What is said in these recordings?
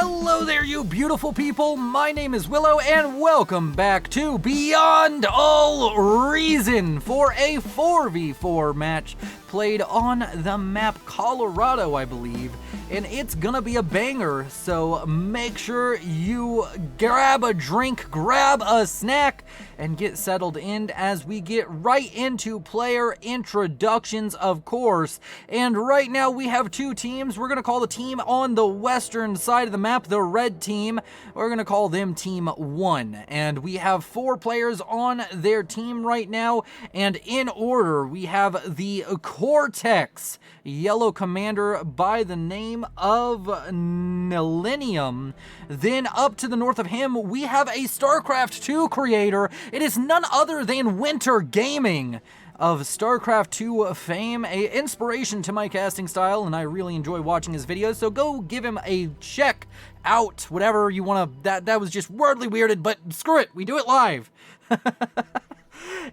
Hello there, you beautiful people. My name is Willow, and welcome back to Beyond All Reason for a 4v4 match played on the map Colorado, I believe. And it's gonna be a banger, so make sure you grab a drink, grab a snack, and get settled in as we get right into player introductions, of course. And right now we have two teams. We're gonna call the team on the western side of the map the red team. We're gonna call them Team 1. And we have 4 players on their team right now. And in order, we have the Cortex Yellow Commander by the name of Millennium. Then up to the north of him, we have a StarCraft 2 creator. It is none other than Winter Gaming of StarCraft 2 fame, a inspiration to my casting style, and I really enjoy watching his videos, so go give him a check out, whatever you want to. That was just wordly weirded, but screw it, we do it live.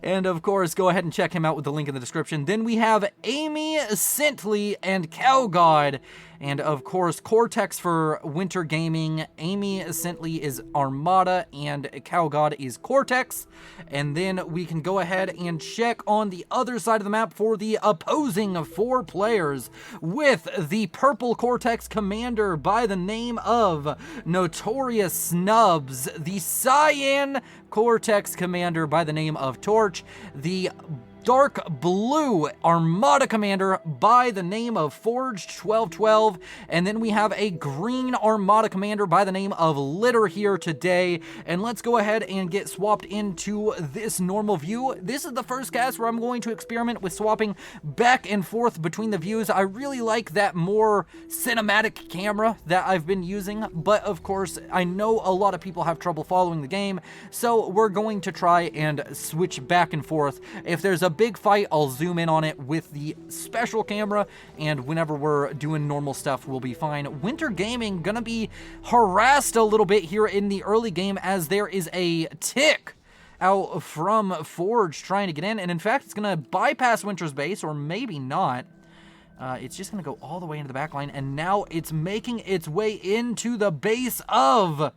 And of course, go ahead and check him out with the link in the description. Then we have Amy Sintley and Cowgod. And of course, Cortex for Winter Gaming. Amy Sintley is Armada and Cowgod is Cortex. And then we can go ahead and check on the other side of the map for the opposing 4 players with the purple Cortex commander by the name of Notorious Snubs, the cyan Cortex commander by the name of Torch, the dark blue Armada commander by the name of Forged 1212, and then we have a green Armada commander by the name of Litter here today. And let's go ahead and get swapped into this normal view. This is the first cast where I'm going to experiment with swapping back and forth between the views. I really like that more cinematic camera that I've been using, but of course I know a lot of people have trouble following the game, so we're going to try and switch back and forth. If there's a big fight, I'll zoom in on it with the special camera, and whenever we're doing normal stuff, we'll be fine. Winter Gaming gonna be harassed a little bit here in the early game as there is a tick out from Forge trying to get in, and in fact, it's gonna bypass Winter's base, or maybe not. It's just gonna go all the way into the back line, and now it's making its way into the base of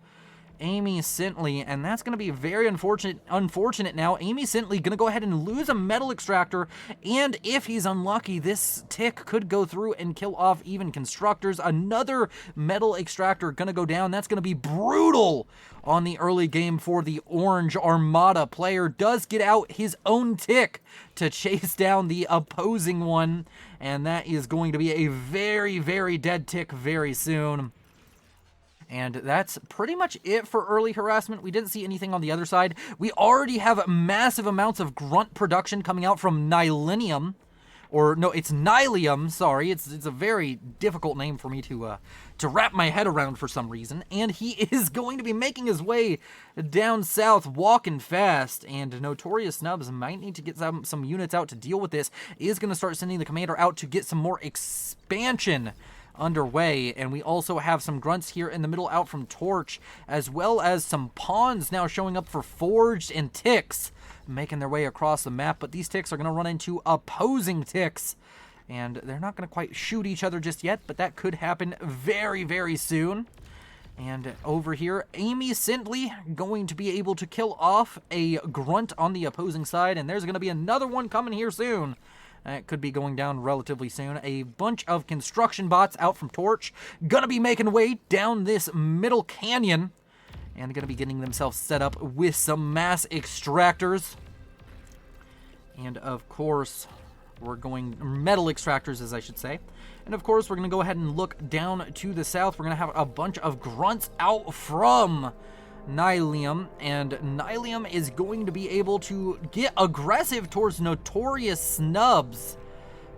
Amy Sintley, and that's going to be very unfortunate now. Amy Sintley going to go ahead and lose a metal extractor, and if he's unlucky, this tick could go through and kill off even constructors. Another metal extractor going to go down. That's going to be brutal on the early game for the orange Armada player. Does get out his own tick to chase down the opposing one, and that is going to be a very, very dead tick very soon. And that's pretty much it for early harassment. We didn't see anything on the other side. We already have massive amounts of grunt production coming out from Nylenium. Or, no, it's Nylium, sorry. It's a very difficult name for me to wrap my head around for some reason. And he is going to be making his way down south, walking fast. And Notorious Snubs might need to get some units out to deal with this. Is going to start sending the commander out to get some more expansion underway, and we also have some grunts here in the middle out from Torch, as well as some pawns now showing up for Forged and ticks making their way across the map. But these ticks are going to run into opposing ticks, and they're not going to quite shoot each other just yet, but that could happen very, very soon. And over here, Amy Sintley going to be able to kill off a grunt on the opposing side, and there's going to be another one coming here soon. It could be going down relatively soon. A bunch of construction bots out from Torch. Gonna be making way down this middle canyon. And gonna be getting themselves set up with some mass extractors. And of course, we're going metal extractors, as I should say. And of course, we're gonna go ahead and look down to the south. We're gonna have a bunch of grunts out from Nylium, and Nylium is going to be able to get aggressive towards Notorious Snubs,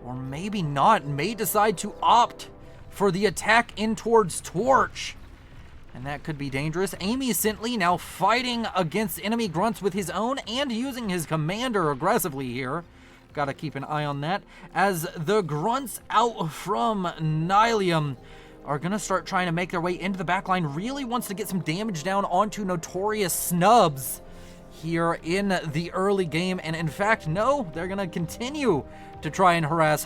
or maybe not, may decide to opt for the attack in towards Torch, and that could be dangerous. Amy Sintley now fighting against enemy grunts with his own and using his commander aggressively here. Gotta keep an eye on that, as the grunts out from Nylium are going to start trying to make their way into the backline. Really wants to get some damage down onto Notorious Snubs here in the early game. And in fact, no, they're going to continue to try and harass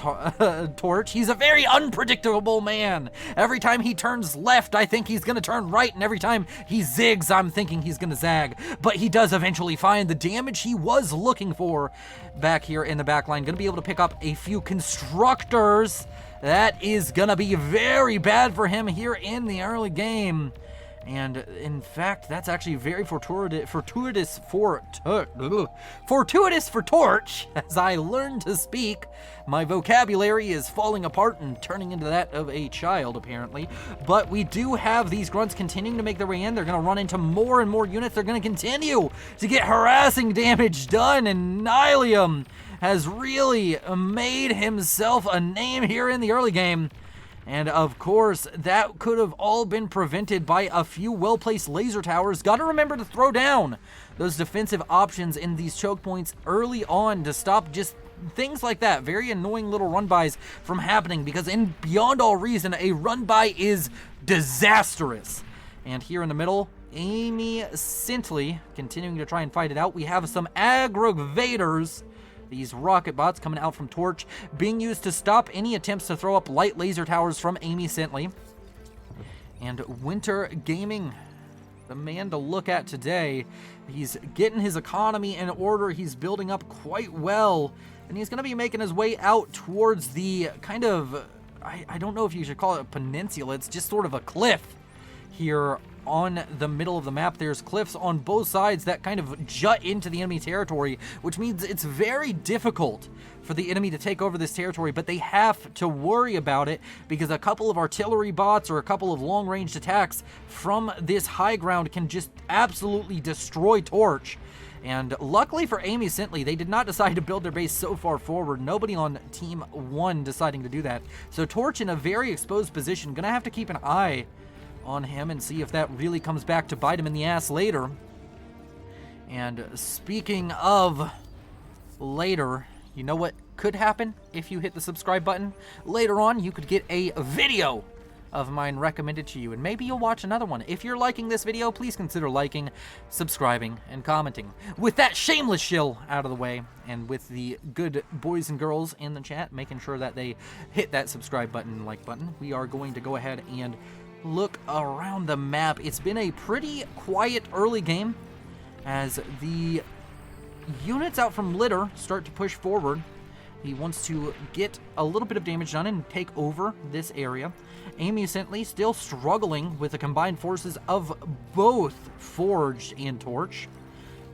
Torch. He's a very unpredictable man. Every time he turns left, I think he's going to turn right, and every time he zigs, I'm thinking he's going to zag. But he does eventually find the damage he was looking for back here in the back line. Going to be able to pick up a few constructors. That is going to be very bad for him here in the early game. And in fact, that's actually very fortuitous for Torch. As I learn to speak, my vocabulary is falling apart and turning into that of a child, apparently. But we do have these grunts continuing to make their way in. They're going to run into more and more units. They're going to continue to get harassing damage done. And Nylium has really made himself a name here in the early game. And of course, that could have all been prevented by a few well-placed laser towers. Got to remember to throw down those defensive options in these choke points early on to stop just things like that, very annoying little run-bys from happening, because in beyond all reason, a run-by is disastrous. And here in the middle, Amy Sintley continuing to try and fight it out. We have some aggravators, these rocket bots coming out from Torch, being used to stop any attempts to throw up light laser towers from Amy Sintley. And Winter Gaming, the man to look at today. He's getting his economy in order. He's building up quite well. And he's going to be making his way out towards the kind of, I don't know if you should call it a peninsula. It's just sort of a cliff here on the middle of the map. There's cliffs on both sides that kind of jut into the enemy territory, which means it's very difficult for the enemy to take over this territory, but they have to worry about it because a couple of artillery bots or a couple of long-ranged attacks from this high ground can just absolutely destroy Torch. And luckily for Amy Sintley, they did not decide to build their base so far forward. Nobody on Team 1 deciding to do that. So Torch in a very exposed position, gonna have to keep an eye on him and see if that really comes back to bite him in the ass later. And speaking of later, you know what could happen if you hit the subscribe button? Later on, you could get a video of mine recommended to you, and maybe you'll watch another one. If you're liking this video, please consider liking, subscribing, and commenting. With that shameless shill out of the way, and with the good boys and girls in the chat making sure that they hit that subscribe button and like button, we are going to go ahead and look around the map. It's been a pretty quiet early game as the units out from Litter start to push forward. He wants to get a little bit of damage done and take over this area. Amy Sintley still struggling with the combined forces of both Forged and Torch.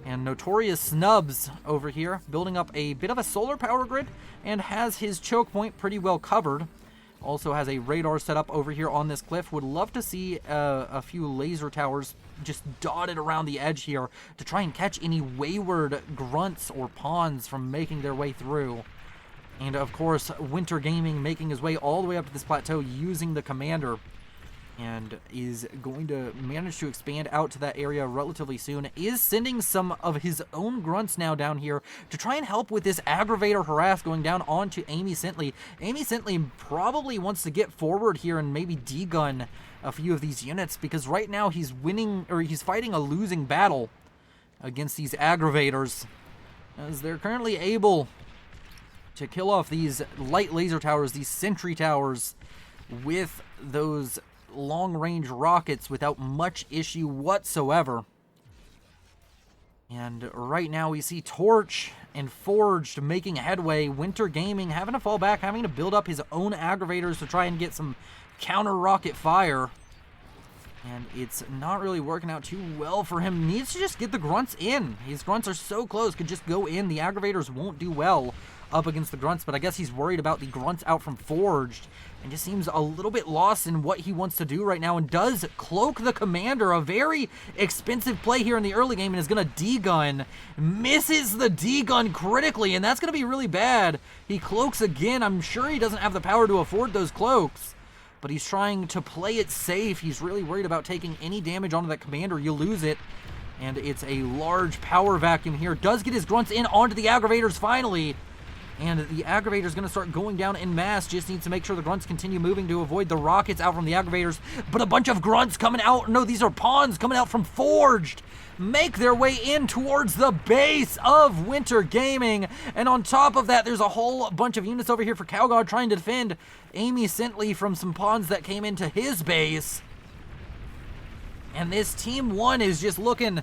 And Notorious Snubs over here building up a bit of a solar power grid and has his choke point pretty well covered. Also has a radar set up over here on this cliff. Would love to see a few laser towers just dotted around the edge here to try and catch any wayward grunts or pawns from making their way through. And of course, Winter Gaming making his way all the way up to this plateau using the commander, and is going to manage to expand out to that area relatively soon. Is sending some of his own grunts now down here to try and help with this aggravator harass going down onto Amy Sintley. Amy Sintley probably wants to get forward here and maybe degun a few of these units, because right now he's winning, or he's fighting a losing battle against these aggravators, as they're currently able to kill off these light laser towers, these sentry towers, with those long-range rockets without much issue whatsoever. And right now we see Torch and Forged making headway. Winter Gaming having to fall back, having to build up his own aggravators to try and get some counter-rocket fire. And it's not really working out too well for him. Needs to just get the grunts in. His grunts are so close, could just go in. The aggravators won't do well up against the grunts, but I guess he's worried about the grunts out from Forged and just seems a little bit lost in what he wants to do right now, and does cloak the commander. A very expensive play here in the early game, and is going to degun. Misses the degun critically, and that's going to be really bad. He cloaks again. I'm sure he doesn't have the power to afford those cloaks, but he's trying to play it safe. He's really worried about taking any damage onto that commander. You lose it, and it's a large power vacuum here. Does get his grunts in onto the aggravators finally, And the aggravators going to start going down en masse. Just needs to make sure the grunts continue moving to avoid the rockets out from the aggravators. But a bunch of grunts coming out. No, these are pawns coming out from Forged. Make their way in towards the base of Winter Gaming. And on top of that, there's a whole bunch of units over here for CowGod trying to defend Amy Sintley from some pawns that came into his base. And this Team 1 is just looking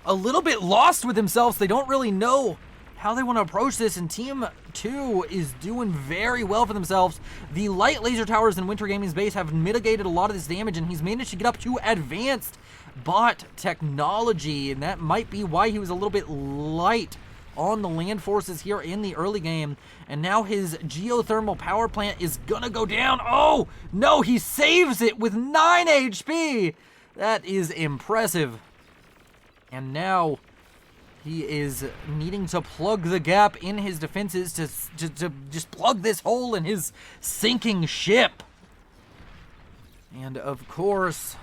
a little bit lost with themselves. They don't really know how they want to approach this, and Team 2 is doing very well for themselves. The light laser towers in Winter Gaming's base have mitigated a lot of this damage, and he's managed to get up to advanced bot technology, and that might be why he was a little bit light on the land forces here in the early game. And now his geothermal power plant is gonna go down. Oh, no, he saves it with 9 HP. That is impressive. And now he is needing to plug the gap in his defenses to just plug this hole in his sinking ship. And of course,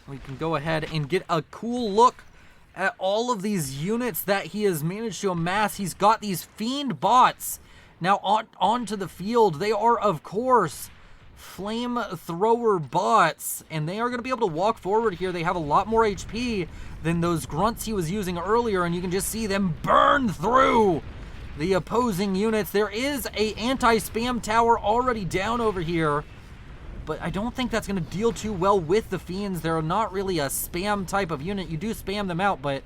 we can go ahead and get a cool look at all of these units that he has managed to amass. He's got these fiend bots now onto the field. They are, of course, flamethrower bots, and they are going to be able to walk forward here. They have a lot more HP than those grunts he was using earlier, and you can just see them burn through the opposing units. There is a anti-spam tower already down over here, but I don't think that's going to deal too well with the fiends. They're not really a spam type of unit. You do spam them out, but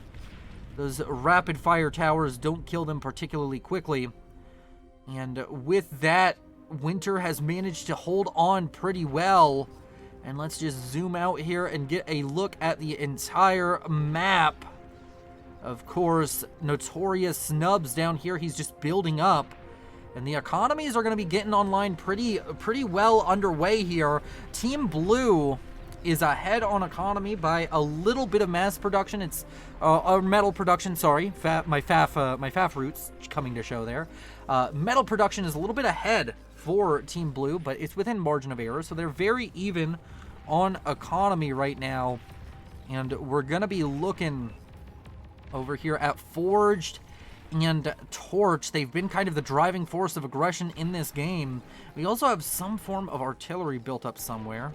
those rapid fire towers don't kill them particularly quickly. And with that, Winter has managed to hold on pretty well. And let's just zoom out here and get a look at the entire map. Of course, Notorious Snubs down here, he's just building up. And the economies are going to be getting online pretty well underway here. Team Blue is ahead on economy by a little bit of mass production. It's metal production, sorry. My FAF roots coming to show there. Metal production is a little bit ahead for Team Blue, but it's within margin of error, so they're very even on economy right now. And we're going to be looking over here at Forged and Torch. They've been kind of the driving force of aggression in this game. We also have some form of artillery built up somewhere.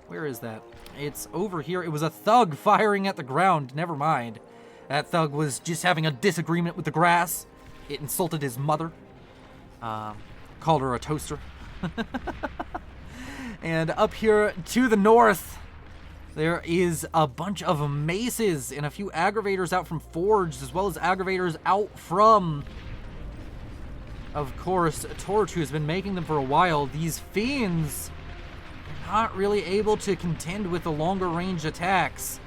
Where is that? It's over here. It was a thug firing at the ground. Never mind. That thug was just having a disagreement with the grass. It insulted his mother. Called her a toaster. And up here to the north, there is a bunch of maces and a few aggravators out from Forged, as well as aggravators out from, of course, Torch, who's been making them for a while. These fiends are not really able to contend with the longer range attacks.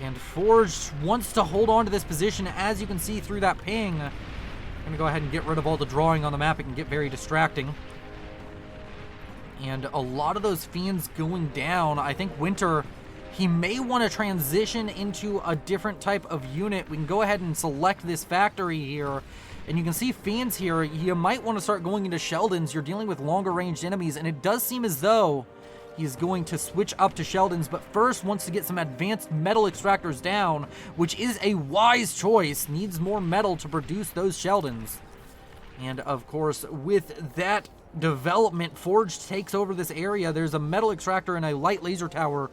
And Forged wants to hold on to this position, as you can see through that ping. I'm gonna go ahead and get rid of all the drawing on the map. It can get very distracting. And a lot of those fiends going down. I think Winter, he may want to transition into a different type of unit. We can go ahead and select this factory here. And you can see fiends here. You might want to start going into Sheldons. You're dealing with longer ranged enemies. And it does seem as though he's going to switch up to Sheldons, but first wants to get some advanced metal extractors down, which is a wise choice. Needs more metal to produce those Sheldons. And of course, with that development, Forged takes over this area. There's a metal extractor and a light laser tower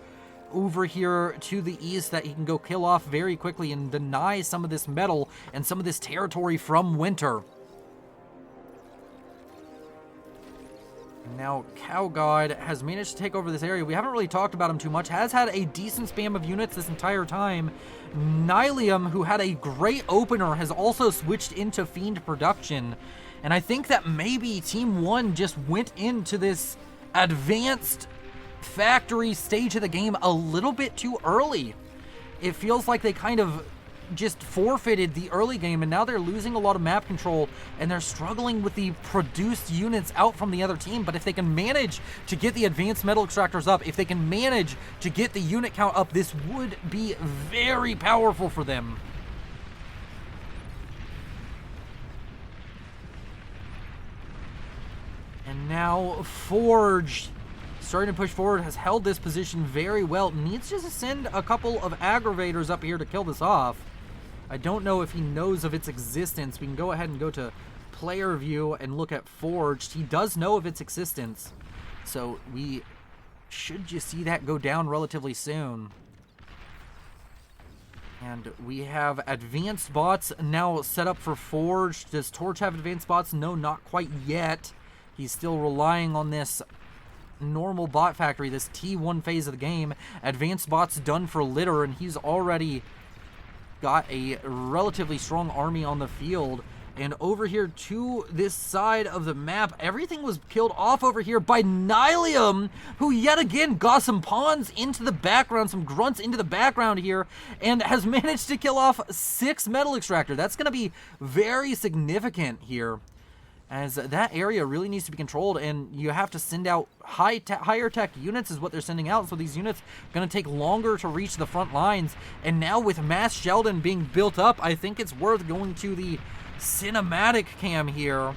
over here to the east that he can go kill off very quickly and deny some of this metal and some of this territory from Winter. Now, CowGod has managed to take over this area. We haven't really talked about him too much. Has had a decent spam of units this entire time. Nylium, who had a great opener, has also switched into Fiend production. And I think that maybe Team 1 just went into this advanced factory stage of the game a little bit too early. It feels like they kind of just forfeited the early game, and now they're losing a lot of map control, and they're struggling with the produced units out from the other team. But if they can manage to get the advanced metal extractors up, if they can manage to get the unit count up, this would be very powerful for them. And now Forged, starting to push forward, has held this position very well. Needs just to send a couple of aggravators up here to kill this off. I don't know if he knows of its existence. We can go ahead and go to player view and look at Forged. He does know of its existence, so we should just see that go down relatively soon. And we have advanced bots now set up for Forged. Does Torch have advanced bots? No, not quite yet. He's still relying on this normal bot factory, this T1 phase of the game. Advanced bots done for Litter, and he's already got a relatively strong army on the field. And over here to this side of the map, everything was killed off over here by Nylium, who yet again got some pawns into the background, some grunts into the background here, and has managed to kill off 6 metal extractor. That's going to be very significant here, as that area really needs to be controlled, and you have to send out higher tech units is what they're sending out, so these units are going to take longer to reach the front lines. And now with Mass Sheldon being built up, I think it's worth going to the cinematic cam here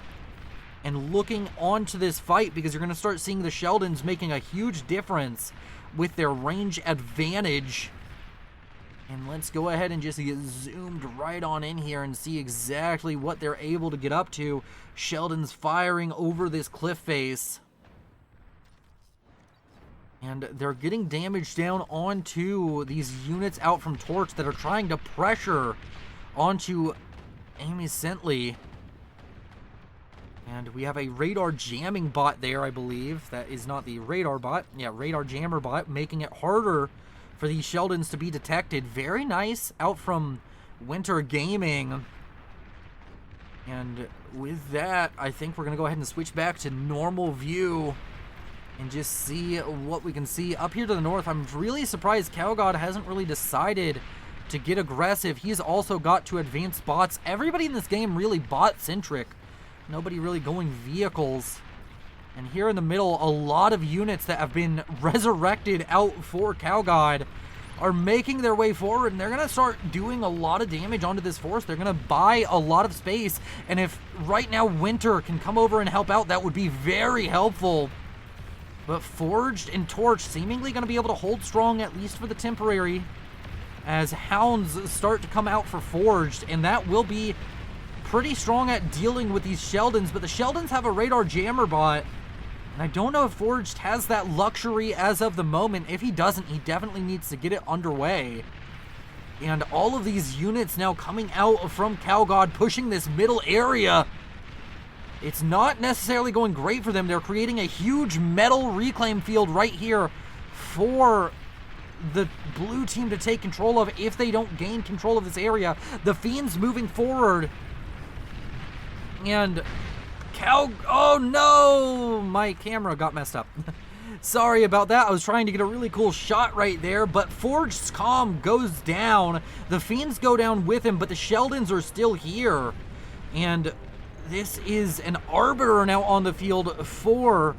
and looking onto this fight, because you're going to start seeing the Sheldons making a huge difference with their range advantage. And let's go ahead and just get zoomed right on in here and see exactly what they're able to get up to. Sheldon's firing over this cliff face, and they're getting damage down onto these units out from Torch that are trying to pressure onto Amy Sentley. And we have a radar jamming bot there, I believe. That is not the radar bot. Yeah, radar jammer bot, making it harder for these Sheldons to be detected. Very nice out from Winter Gaming. And with that, I think we're going to go ahead and switch back to normal view and just see what we can see. Up here to the north, I'm really surprised CowGod hasn't really decided to get aggressive. He's also got to advance bots. Everybody in this game really bot-centric. Nobody really going vehicles. And here in the middle, a lot of units that have been resurrected out for CowGod are making their way forward, and they're going to start doing a lot of damage onto this force. They're going to buy a lot of space, and if right now Winter can come over and help out, that would be very helpful. But Forged and Torch seemingly going to be able to hold strong, at least for the temporary, as Hounds start to come out for Forged, and that will be pretty strong at dealing with these Sheldons. But the Sheldons have a radar jammer bot, and I don't know if Forged has that luxury as of the moment. If he doesn't, he definitely needs to get it underway. And all of these units now coming out from CowGod, pushing this middle area. It's not necessarily going great for them. They're creating a huge metal reclaim field right here for the blue team to take control of if they don't gain control of this area. The Fiends moving forward. And oh no! My camera got messed up. Sorry about that. I was trying to get a really cool shot right there, but Forged's comm goes down. The Fiends go down with him, but the Sheldons are still here. And this is an Arbiter now on the field for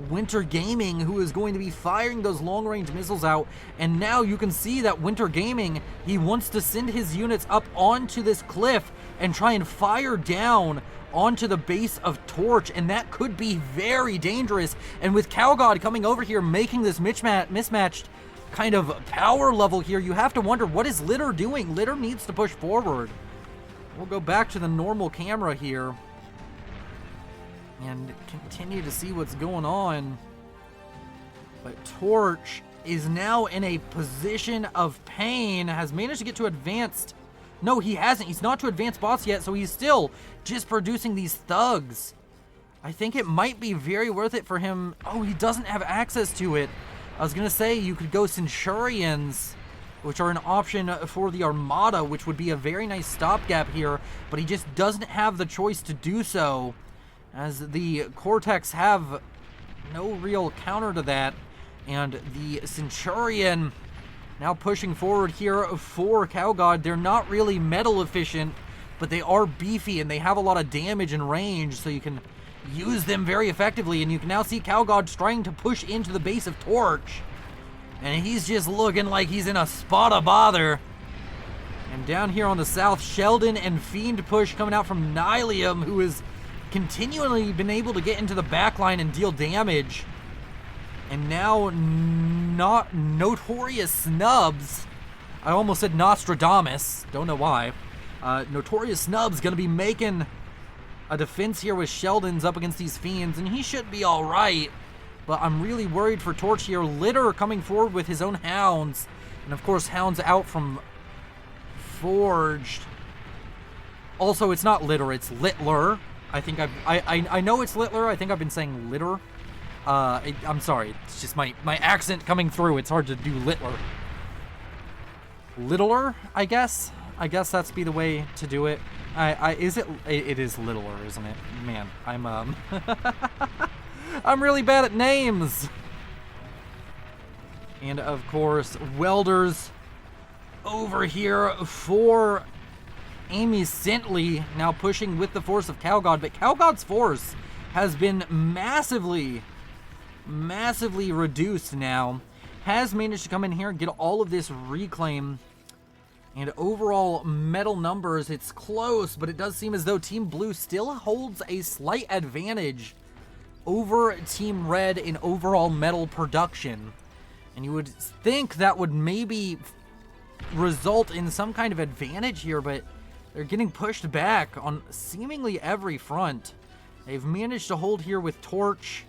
Winter Gaming, who is going to be firing those long-range missiles out. And now you can see that Winter Gaming, he wants to send his units up onto this cliff and try and fire down onto the base of Torch, and that could be very dangerous. And with CowGod coming over here, making this mismatched kind of power level here, you have to wonder, what is Litter doing? Litter needs to push forward. We'll go back to the normal camera here and continue to see what's going on. But Torch is now in a position of pain, has managed to get to advanced. No, he hasn't. He's not to advanced boss yet, so he's still just producing these thugs. I think it might be very worth it for him. Oh, he doesn't have access to it. I was going to say you could go Centurions, which are an option for the Armada, which would be a very nice stopgap here, but he just doesn't have the choice to do so, as the Cortex have no real counter to that. And the Centurion now pushing forward here for CowGod. They're not really metal efficient, but they are beefy and they have a lot of damage and range, so you can use them very effectively. And you can now see CowGod trying to push into the base of Torch, and he's just looking like he's in a spot of bother. And down here on the south, Sheldon and Fiend push coming out from Nylium, who has continually been able to get into the backline and deal damage. And now, not Notorious Snubs. I almost said Nostradamus. Don't know why. Notorious Snub's going to be making a defense here with Sheldon's up against these Fiends, and he should be all right. But I'm really worried for Torch here. Litter coming forward with his own Hounds. And, of course, Hounds out from Forged. Also, it's not Litter, it's Littler. I know it's Littler. I think I've been saying Litter. I'm sorry. It's just my accent coming through. It's hard to do Littler. Littler, I guess. I guess that's be the way to do it. It is Littler, isn't it? Man, I'm I'm really bad at names. And of course, Welders over here for Amy Sintley, now pushing with the force of Cowgod, but Cowgod's force has been massively reduced now. Has managed to come in here and get all of this reclaim. And overall metal numbers, it's close, but it does seem as though Team Blue still holds a slight advantage over Team Red in overall metal production. And you would think that would maybe result in some kind of advantage here, but they're getting pushed back on seemingly every front. They've managed to hold here with Torch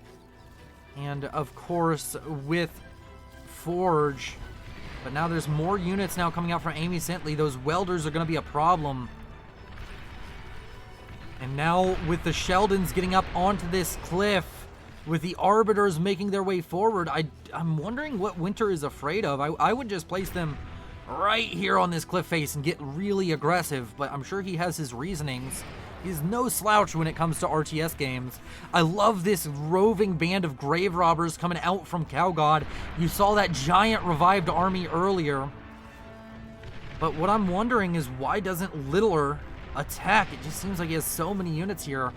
and, of course, with Forge. But now there's more units now coming out from Amy Sintley. Those Welders are going to be a problem. And now with the Sheldons getting up onto this cliff, with the Arbiters making their way forward, I'm wondering what Winter is afraid of. I would just place them right here on this cliff face and get really aggressive, but I'm sure he has his reasonings. He's no slouch when it comes to RTS games. I love this roving band of grave robbers coming out from Cowgod. You saw that giant revived army earlier. But what I'm wondering is, why doesn't Littler attack? It just seems like he has so many units here.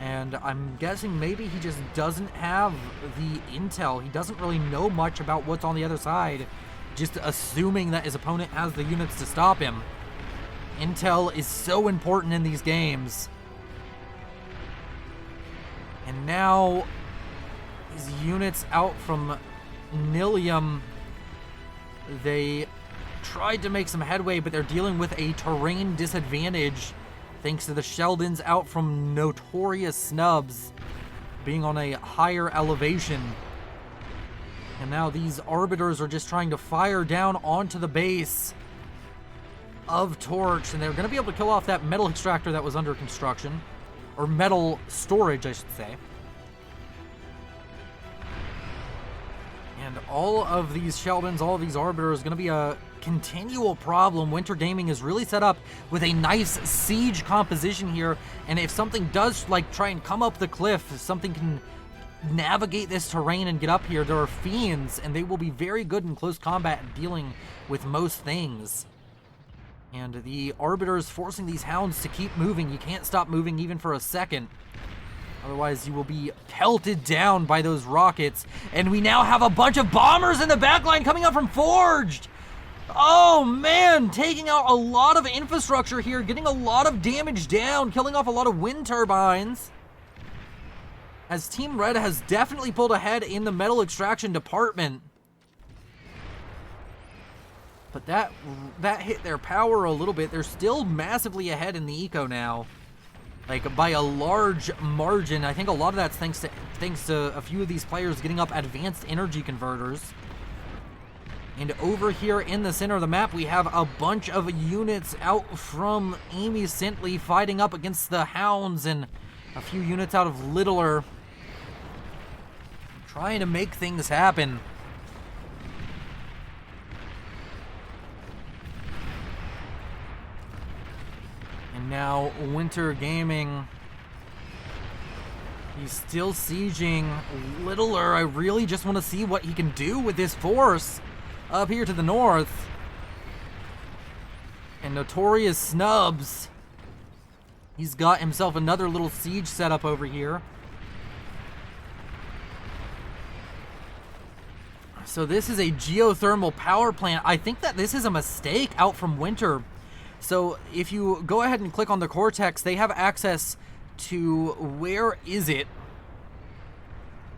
And I'm guessing maybe he just doesn't have the intel. He doesn't really know much about what's on the other side. Just assuming that his opponent has the units to stop him. Intel is so important in these games. And now these units out from Nilium, they tried to make some headway, but they're dealing with a terrain disadvantage thanks to the Sheldons out from Notorious Snubs being on a higher elevation. And now these Arbiters are just trying to fire down onto the base of Torch, and they're going to be able to kill off that metal extractor that was under construction, or metal storage, I should say. And all of these Sheldons, all of these Arbiters, going to be a continual problem. Winter Gaming is really set up with a nice siege composition here, and if something does like try and come up the cliff, if something can navigate this terrain and get up here, there are Fiends, and they will be very good in close combat dealing with most things. And the Arbiters forcing these Hounds to keep moving. You can't stop moving even for a second. Otherwise, you will be pelted down by those rockets. And we now have a bunch of bombers in the backline coming up from Forged. Oh, man. Taking out a lot of infrastructure here. Getting a lot of damage down. Killing off a lot of wind turbines. As Team Red has definitely pulled ahead in the metal extraction department. But that hit their power a little bit. They're still massively ahead in the eco now, like by a large margin. I think a lot of that's thanks to a few of these players getting up advanced energy converters. And over here in the center of the map, we have a bunch of units out from Amy Sintley fighting up against the Hounds, and a few units out of Littler trying to make things happen. And now Winter Gaming, he's still sieging Littler. I really just want to see what he can do with this force up here to the north. And Notorious Snubs, he's got himself another little siege set up over here. So this is a geothermal power plant. I think that this is a mistake out from Winter. So if you go ahead and click on the Cortex, they have access to, where is it?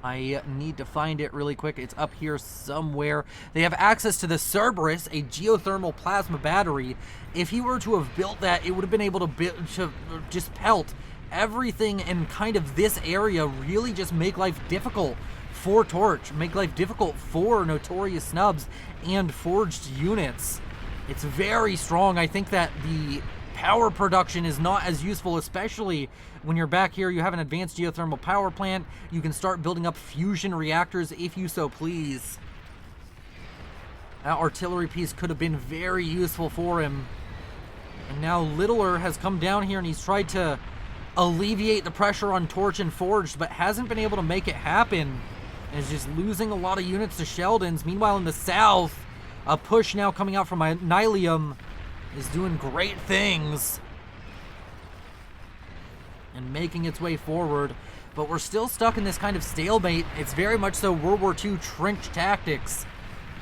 I need to find it really quick. It's up here somewhere. They have access to the Cerberus, a geothermal plasma battery. If he were to have built that, it would have been able to just pelt everything in kind of this area, really just make life difficult for Torch, make life difficult for Notorious Snubs and Forged units. It's very strong. I think that the power production is not as useful, especially when you're back here. You have an advanced geothermal power plant. You can start building up fusion reactors if you so please. That artillery piece could have been very useful for him. And now Littler has come down here and he's tried to alleviate the pressure on Torch and Forged, but hasn't been able to make it happen. And is just losing a lot of units to Sheldons. Meanwhile, in the south, a push now coming out from Nylium is doing great things and making its way forward, but we're still stuck in this kind of stalemate. It's very much so World War II trench tactics.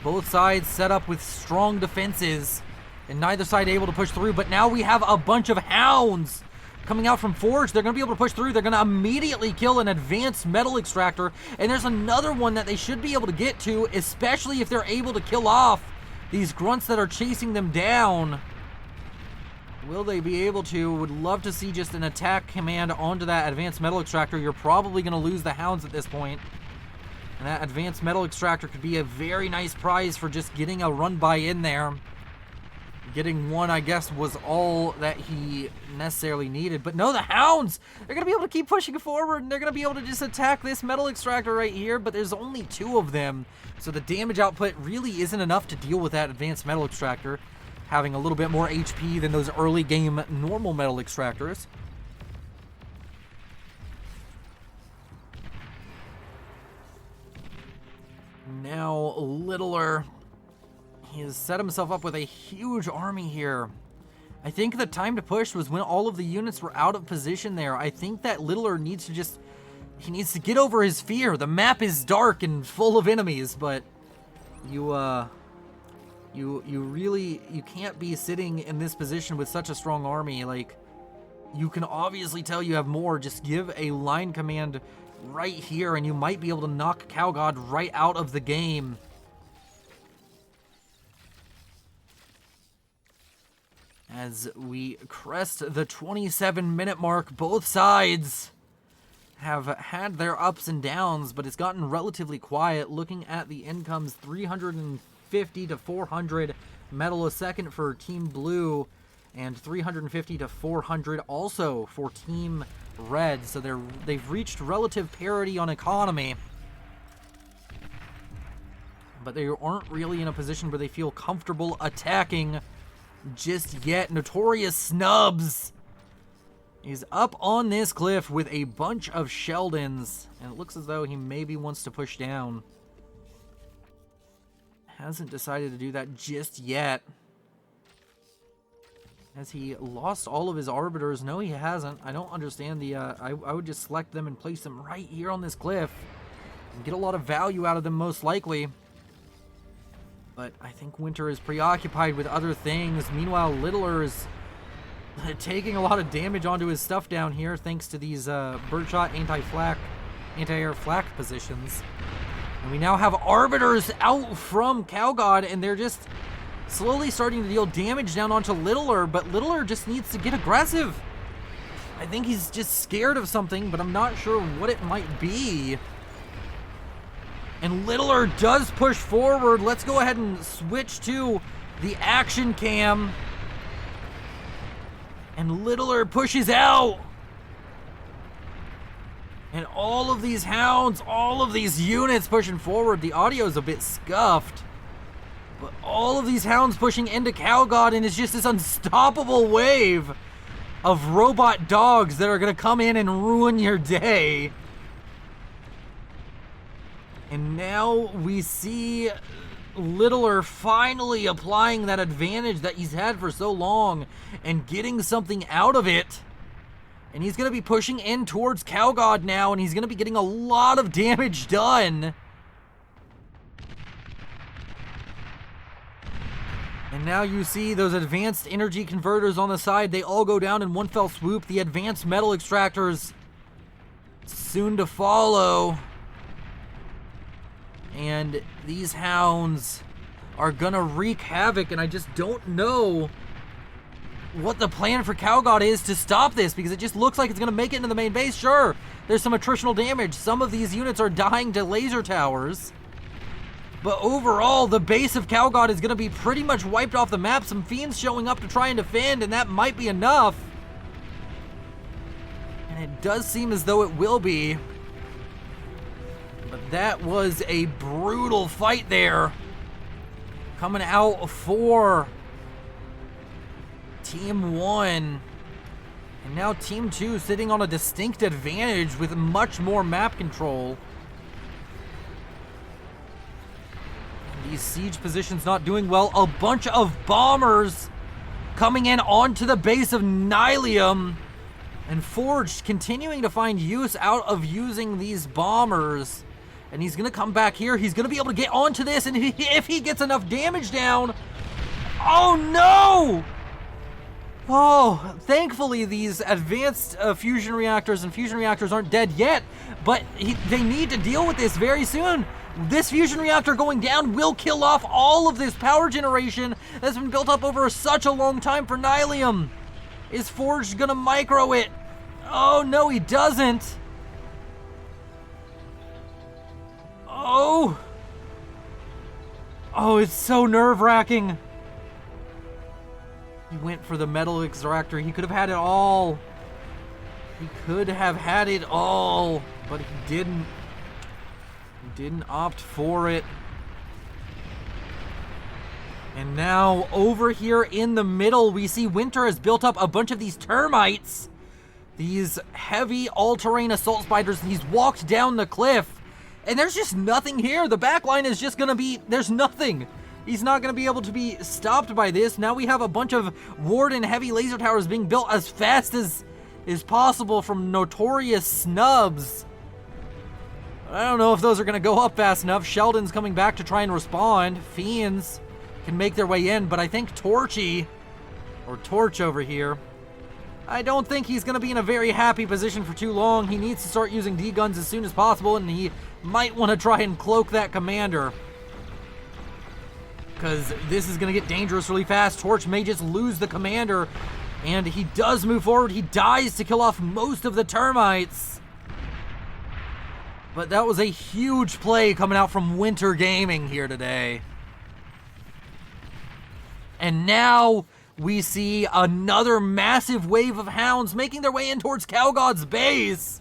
Both sides set up with strong defenses and neither side able to push through, but now we have a bunch of hounds coming out from Forge. They're going to be able to push through. They're going to immediately kill an advanced metal extractor, and there's another one that they should be able to get to, especially if they're able to kill off these grunts that are chasing them down. Will they be able to? Would love to see just an attack command onto that advanced metal extractor. You're probably going to lose the hounds at this point. And that advanced metal extractor could be a very nice prize for just getting a run by in there. Getting one, I guess, was all that he necessarily needed. But no, the hounds! They're going to be able to keep pushing forward, and they're going to be able to just attack this metal extractor right here, but there's only 2 of them. So the damage output really isn't enough to deal with that advanced metal extractor, having a little bit more HP than those early game normal metal extractors. Now, Littler, he has set himself up with a huge army here. I think the time to push was when all of the units were out of position there. I think that Littler needs to just, he needs to get over his fear. The map is dark and full of enemies, but you can't be sitting in this position with such a strong army. Like, you can obviously tell you have more. Just give a line command right here and you might be able to knock Cowgod right out of the game. As we crest the 27-minute mark, both sides have had their ups and downs, but it's gotten relatively quiet. Looking at the incomes, 350 to 400 metal a second for Team Blue, and 350 to 400 also for Team Red. So they've reached relative parity on economy, but they aren't really in a position where they feel comfortable attacking just yet. Notorious Snubs is up on this cliff with a bunch of Sheldons, and it looks as though he maybe wants to push down. Hasn't decided to do that just yet. Has he lost all of his arbiters? No, he hasn't. I don't understand the, I would just select them and place them right here on this cliff and get a lot of value out of them most likely. But I think Winter is preoccupied with other things. Meanwhile, Littler is taking a lot of damage onto his stuff down here thanks to these birdshot anti-air flak positions. And we now have arbiters out from Cowgod, and they're just slowly starting to deal damage down onto Littler, but Littler just needs to get aggressive. I think he's just scared of something, but I'm not sure what it might be. And Littler does push forward. Let's go ahead and switch to the action cam. And Littler pushes out. And all of these hounds, all of these units pushing forward. The audio's a bit scuffed. But all of these hounds pushing into Cowgod, and it's just this unstoppable wave of robot dogs that are going to come in and ruin your day. And now we see Littler finally applying that advantage that he's had for so long and getting something out of it. And he's going to be pushing in towards Cowgod now, and he's going to be getting a lot of damage done. And now you see those advanced energy converters on the side. They all go down in one fell swoop. The advanced metal extractors soon to follow. And these hounds are gonna wreak havoc, and I just don't know what the plan for CowGod is to stop this, because it just looks like it's gonna make it into the main base. Sure, there's some attritional damage. Some of these units are dying to laser towers. But overall, the base of CowGod is gonna be pretty much wiped off the map. Some fiends showing up to try and defend, and that might be enough. And it does seem as though it will be. But that was a brutal fight there. Coming out for Team 1. And now Team 2 sitting on a distinct advantage with much more map control. And these siege positions not doing well. A bunch of bombers coming in onto the base of Nylium. And Forged continuing to find use out of using these bombers. And he's gonna come back here. He's gonna be able to get onto this, and if he gets enough damage down... Oh no! Oh, thankfully these advanced fusion reactors and fusion reactors aren't dead yet, but they need to deal with this very soon. This fusion reactor going down will kill off all of this power generation that's been built up over such a long time for Nylium. Is Forged gonna micro it? Oh no, he doesn't. Oh! Oh, it's so nerve-wracking. He went for the metal extractor. He could have had it all. He could have had it all, but he didn't. He didn't opt for it. And now, over here in the middle, we see Winter has built up a bunch of these termites. These heavy all-terrain assault spiders, and he's walked down the cliff. And there's just nothing here. The back line is just gonna be, there's nothing. He's not gonna be able to be stopped by this. Now we have a bunch of Warden heavy laser towers being built as fast as is possible from notorious snubs. I don't know if those are gonna go up fast enough. Sheldon's coming back to try and respond. Fiends can make their way in, but I think Torchy, or Torch over here, I don't think he's gonna be in a very happy position for too long. He needs to start using D-guns as soon as possible, and he might want to try and cloak that commander, because this is going to get dangerous really fast. Torch may just lose the commander, and he does move forward. He dies to kill off most of the termites. But that was a huge play coming out from Winter Gaming here today. And now we see another massive wave of hounds making their way in towards CowGod's base.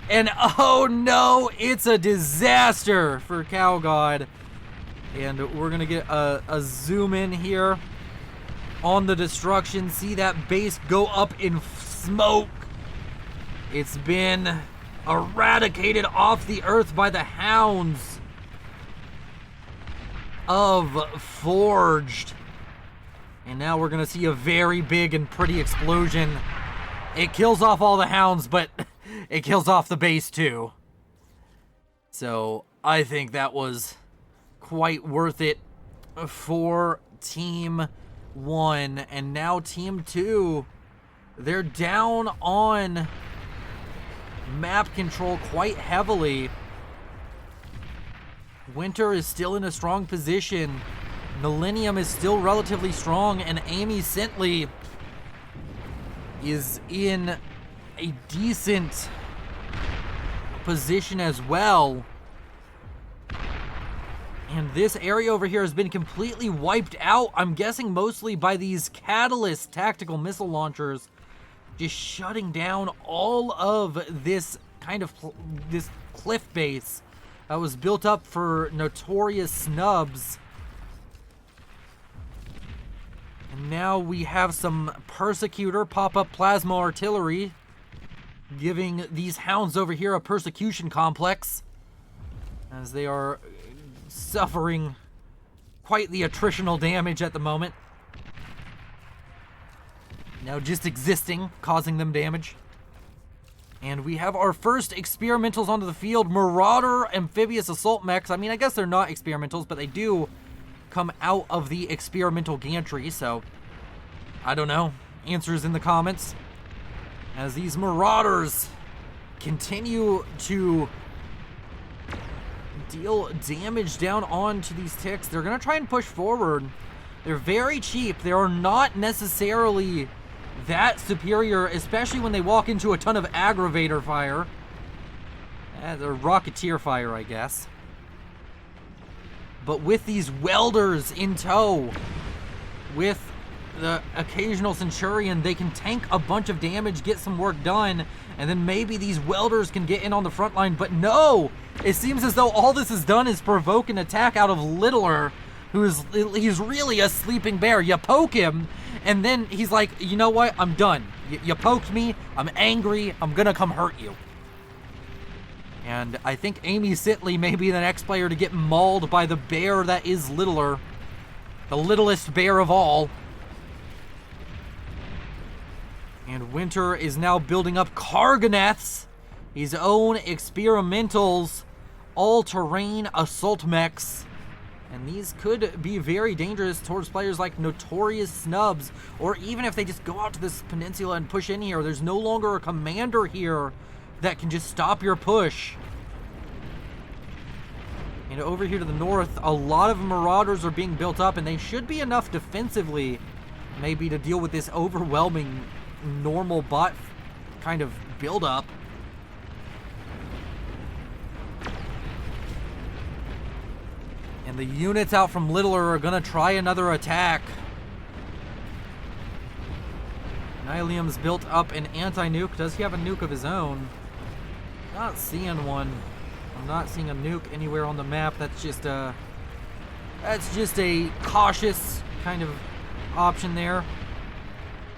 And oh no, it's a disaster for CowGod. And we're gonna get a zoom in here on the destruction. See that base go up in smoke. It's been eradicated off the earth by the hounds of Forged. And now we're gonna see a very big and pretty explosion. It kills off all the hounds, but it kills off the base too. So I think that was quite worth it for Team 1. And now Team 2, they're down on map control quite heavily. Winter is still in a strong position. Millennium is still relatively strong, and Amy Sentley is in a decent position as well. And this area over here has been completely wiped out, I'm guessing mostly by these Catalyst tactical missile launchers, just shutting down all of this kind of this cliff base that was built up for notorious snubs. And now we have some Persecutor pop-up plasma artillery, giving these hounds over here a persecution complex, as they are suffering quite the attritional damage at the moment. Now just existing, causing them damage. And we have our first experimentals onto the field. Marauder amphibious assault mechs. I mean, I guess they're not experimentals, but they do come out of the experimental gantry, so I don't know. Answers in the comments. As these Marauders continue to deal damage down onto these ticks. They're going to try and push forward. They're very cheap. They are not necessarily that superior, especially when they walk into a ton of aggravator fire. The rocketeer fire, I guess. But with these welders in tow, with the occasional Centurion, they can tank a bunch of damage, get some work done, and then maybe these welders can get in on the front line. But no! It seems as though all this has done is provoke an attack out of Littler, he's really a sleeping bear. You poke him, and then he's like, you know what? I'm done. You poked me. I'm angry. I'm gonna come hurt you. And I think Amy Sitley may be the next player to get mauled by the bear that is Littler. The littlest bear of all. And Winter is now building up Juggernauts, his own experimentals, all-terrain assault mechs. And these could be very dangerous towards players like Notorious Snubs, or even if they just go out to this peninsula and push in here. There's no longer a commander here that can just stop your push. And over here to the north, a lot of Marauders are being built up, and they should be enough defensively, maybe, to deal with this overwhelming normal bot kind of build-up. And the units out from Littler are going to try another attack. Nylium's built up an anti-nuke. Does he have a nuke of his own? Not seeing one. I'm not seeing a nuke anywhere on the map. That's just a cautious kind of option there.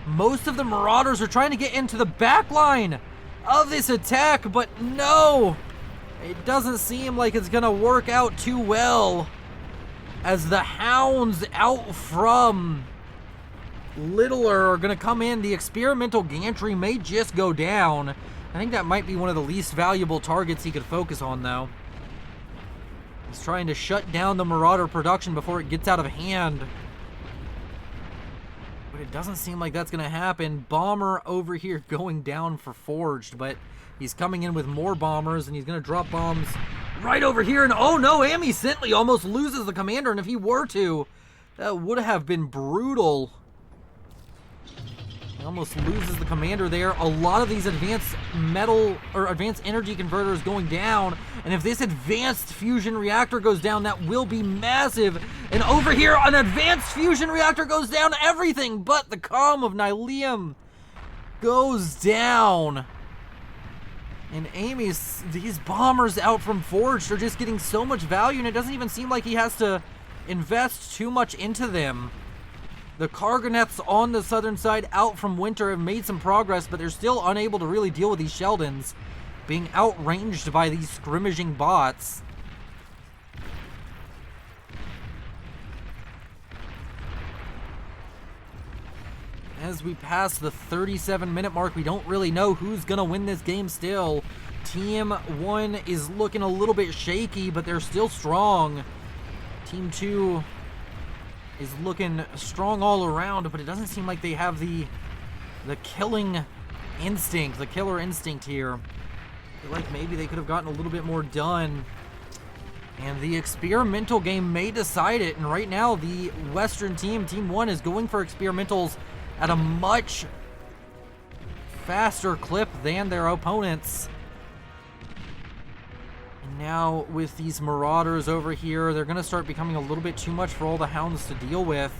Most of the Marauders are trying to get into the back line of this attack, but no! It doesn't seem like it's gonna work out too well, as the Hounds out from Littler are gonna come in. The experimental gantry may just go down. I think that might be one of the least valuable targets he could focus on, though. He's trying to shut down the Marauder production before it gets out of hand. But it doesn't seem like that's going to happen. Bomber over here going down for Forged, but he's coming in with more bombers, and he's going to drop bombs right over here. And oh no, Amy Sitley almost loses the commander, and if he were to, that would have been brutal. He almost loses the commander there. A lot of these advanced metal or advanced energy converters going down, and if this advanced fusion reactor goes down, that will be massive. And over here, an advanced fusion reactor goes down. Everything but the calm of Nylium goes down. And these bombers out from Forged are just getting so much value, and it doesn't even seem like he has to invest too much into them. The Juggernauts on the southern side out from Winter have made some progress, but they're still unable to really deal with these Sheldons, being outranged by these scrimmaging bots. As we pass the 37-minute mark, we don't really know who's going to win this game still. Team 1 is looking a little bit shaky, but they're still strong. Team 2 is looking strong all around, but it doesn't seem like they have the killing instinct, the killer instinct here. I feel like maybe they could have gotten a little bit more done. And the experimental game may decide it, and right now the Western team, Team 1, is going for experimentals at a much faster clip than their opponents. And now with these Marauders over here, they're going to start becoming a little bit too much for all the Hounds to deal with,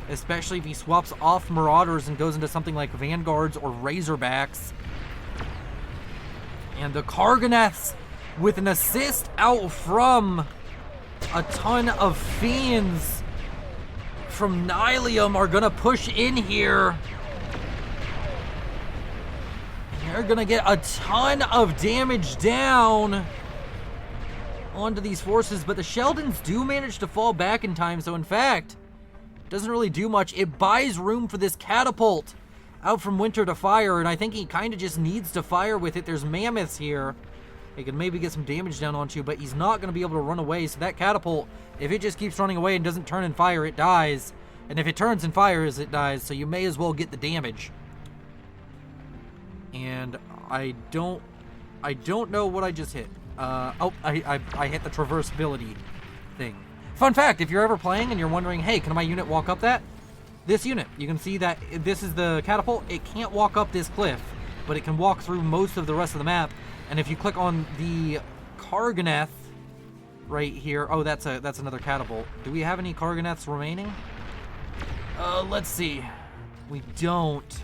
especially if he swaps off Marauders and goes into something like Vanguards or Razorbacks. And the Juggernauts, with an assist out from a ton of Fiends from Nylium, are gonna push in here. And they're gonna get a ton of damage down onto these forces, but the Sheldons do manage to fall back in time, so in fact, it doesn't really do much. It buys room for this catapult out from Winter to fire, and I think he kind of just needs to fire with it. There's mammoths here. He can maybe get some damage down onto you, but he's not going to be able to run away, so that catapult, if it just keeps running away and doesn't turn and fire, it dies. And if it turns and fires, it dies, so you may as well get the damage. And I don't know what I just hit. Oh, I hit the traversability thing. Fun fact, if you're ever playing and you're wondering, hey, can my unit walk up that? This unit, you can see that this is the catapult. It can't walk up this cliff, but it can walk through most of the rest of the map. And if you click on the Karganeth right here, oh, that's another catapult. Do we have any Karganeths remaining? Let's see. We don't.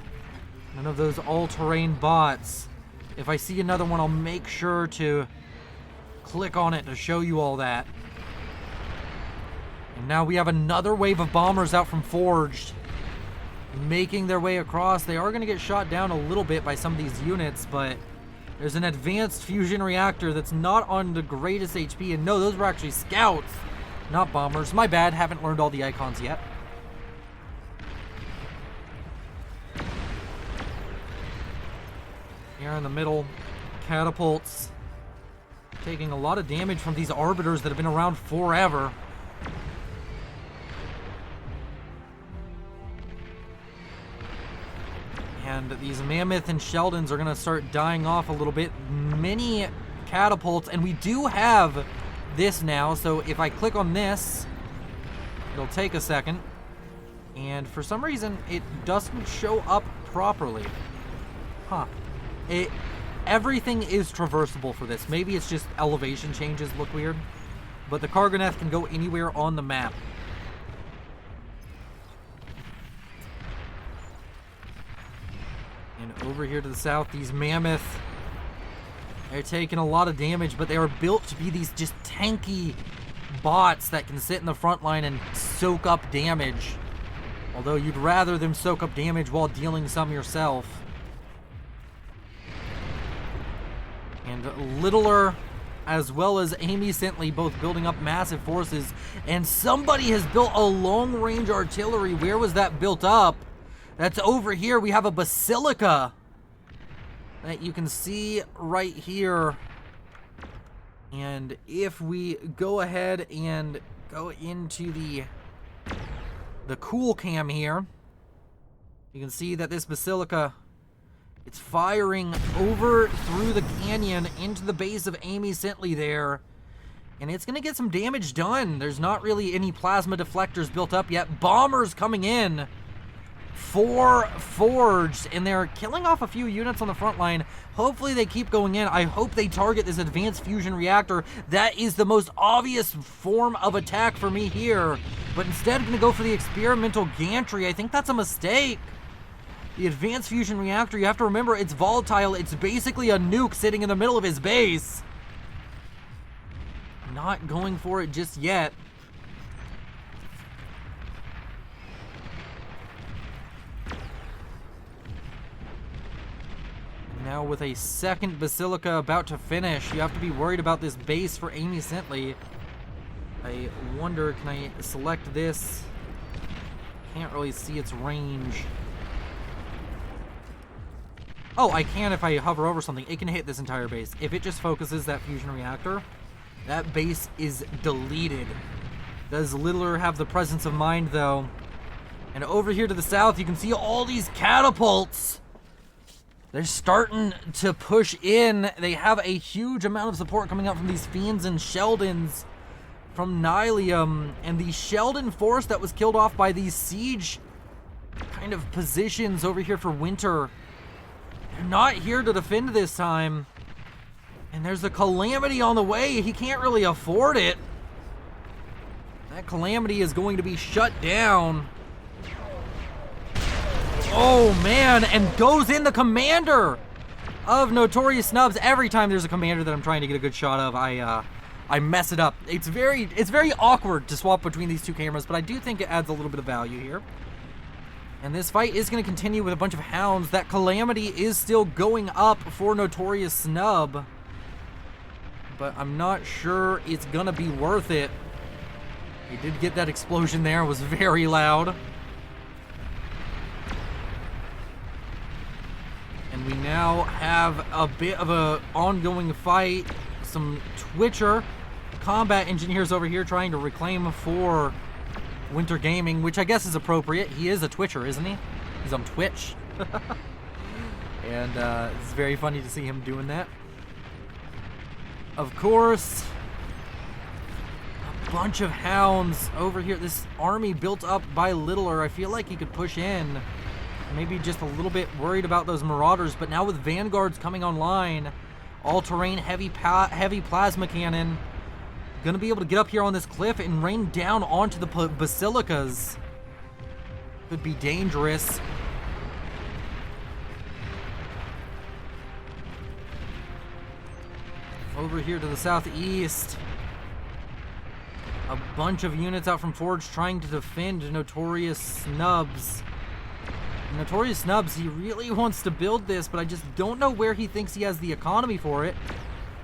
None of those all-terrain bots. If I see another one, I'll make sure to click on it to show you all that. And now we have another wave of bombers out from Forged, making their way across. They are going to get shot down a little bit by some of these units, but there's an advanced fusion reactor that's not on the greatest HP. And no, those were actually scouts, not bombers. My bad, haven't learned all the icons yet. Here in the middle, catapults taking a lot of damage from these arbiters that have been around forever. And these Mammoth and Sheldons are going to start dying off a little bit. Many catapults, and we do have this now, so if I click on this, it'll take a second. And for some reason, it doesn't show up properly. Huh. Everything is traversable for this. Maybe it's just elevation changes look weird. But the Karganeth can go anywhere on the map. And over here to the south, these Mammoth, they're taking a lot of damage, but they are built to be these just tanky bots that can sit in the front line and soak up damage. Although you'd rather them soak up damage while dealing some yourself. And Littler, as well as Amy Sentley, both building up massive forces. And somebody has built a long-range artillery. Where was that built up? That's over here. We have a Basilica that you can see right here. And if we go ahead and go into the cool cam here, you can see that this Basilica, it's firing over through the canyon into the base of Amy Sentley there. And it's going to get some damage done. There's not really any plasma deflectors built up yet. Bombers coming in for Forged, and they're killing off a few units on the front line. Hopefully they keep going in. I hope they target this advanced fusion reactor. That is the most obvious form of attack for me here. But instead I'm going to go for the experimental gantry. I think that's a mistake. The advanced fusion reactor, you have to remember, it's volatile. It's basically a nuke sitting in the middle of his base. Not going for it just yet. Now with a second Basilica about to finish, you have to be worried about this base for Amy Sentley. I wonder, can I select this? Can't really see its range. Oh, I can if I hover over something. It can hit this entire base. If it just focuses that fusion reactor, that base is deleted. Does Littler have the presence of mind, though? And over here to the south, you can see all these catapults. They're starting to push in. They have a huge amount of support coming out from these Fiends and Sheldons from Nylium. And the Sheldon force that was killed off by these siege kind of positions over here for Winter, they're not here to defend this time. And there's a Calamity on the way. He can't really afford it. That Calamity is going to be shut down. Oh, man. And goes in the commander of Notorious Snubs. Every time there's a commander that I'm trying to get a good shot of, I mess it up. It's very awkward to swap between these two cameras, but I do think it adds a little bit of value here. And this fight is going to continue with a bunch of hounds. That Calamity is still going up for Notorious Snub, but I'm not sure it's going to be worth it. He did get that explosion there. It was very loud. And we now have a bit of a ongoing fight. Some Twitcher combat engineers over here trying to reclaim for Winter Gaming, which I guess is appropriate. He is a Twitcher, isn't he? He's on Twitch. And it's very funny to see him doing that. of course, a bunch of hounds over here. This army built up by Littler, I feel like he could push in. Maybe just a little bit worried about those marauders, but now with vanguards coming online, all-terrain heavy plasma cannon, gonna be able to get up here on this cliff and rain down onto the basilicas. Could be dangerous. Over here to the southeast, a bunch of units out from Forge trying to defend Notorious Snubs. Notorious Snubs, he really wants to build this, but I just don't know where he thinks he has the economy for it.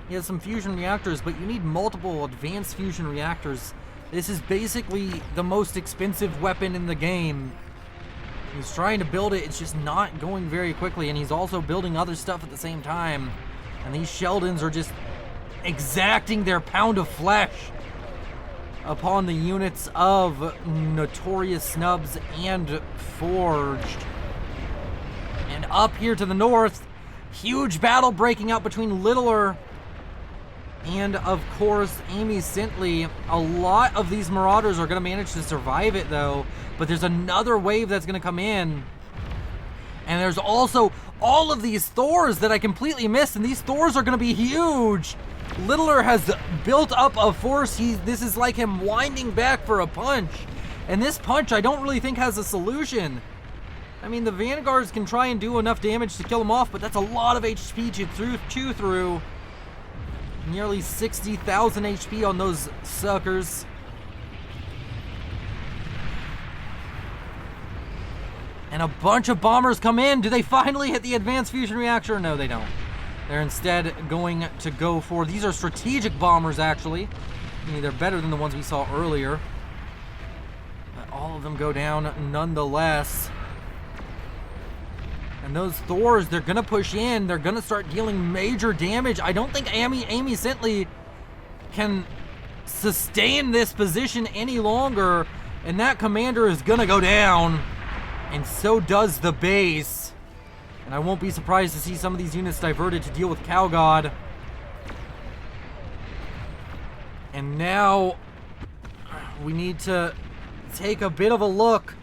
He has some fusion reactors, but you need multiple advanced fusion reactors. This is basically the most expensive weapon in the game. He's trying to build it, it's just not going very quickly, and he's also building other stuff at the same time. And these Sheldons are just exacting their pound of flesh upon the units of Notorious Snubs and Forged. And up here to the north, huge battle breaking out between Littler and, of course, Amy Sintley. A lot of these Marauders are going to manage to survive it, though. But there's another wave that's going to come in. And there's also all of these Thors that I completely missed, and these Thors are going to be huge. Littler has built up a force. This is like him winding back for a punch. And this punch I don't really think has a solution. I mean, the Vanguards can try and do enough damage to kill him off, but that's a lot of HP to chew through. Nearly 60,000 HP on those suckers. And a bunch of bombers come in. Do they finally hit the advanced fusion reactor? No, they don't. They're instead going to go for, these are strategic bombers, actually. I mean, they're better than the ones we saw earlier. But all of them go down nonetheless. And those Thors, they're going to push in. They're going to start dealing major damage. I don't think Amy Sintley can sustain this position any longer. And that commander is going to go down. And so does the base. And I won't be surprised to see some of these units diverted to deal with Cow God. And now we need to take a bit of a look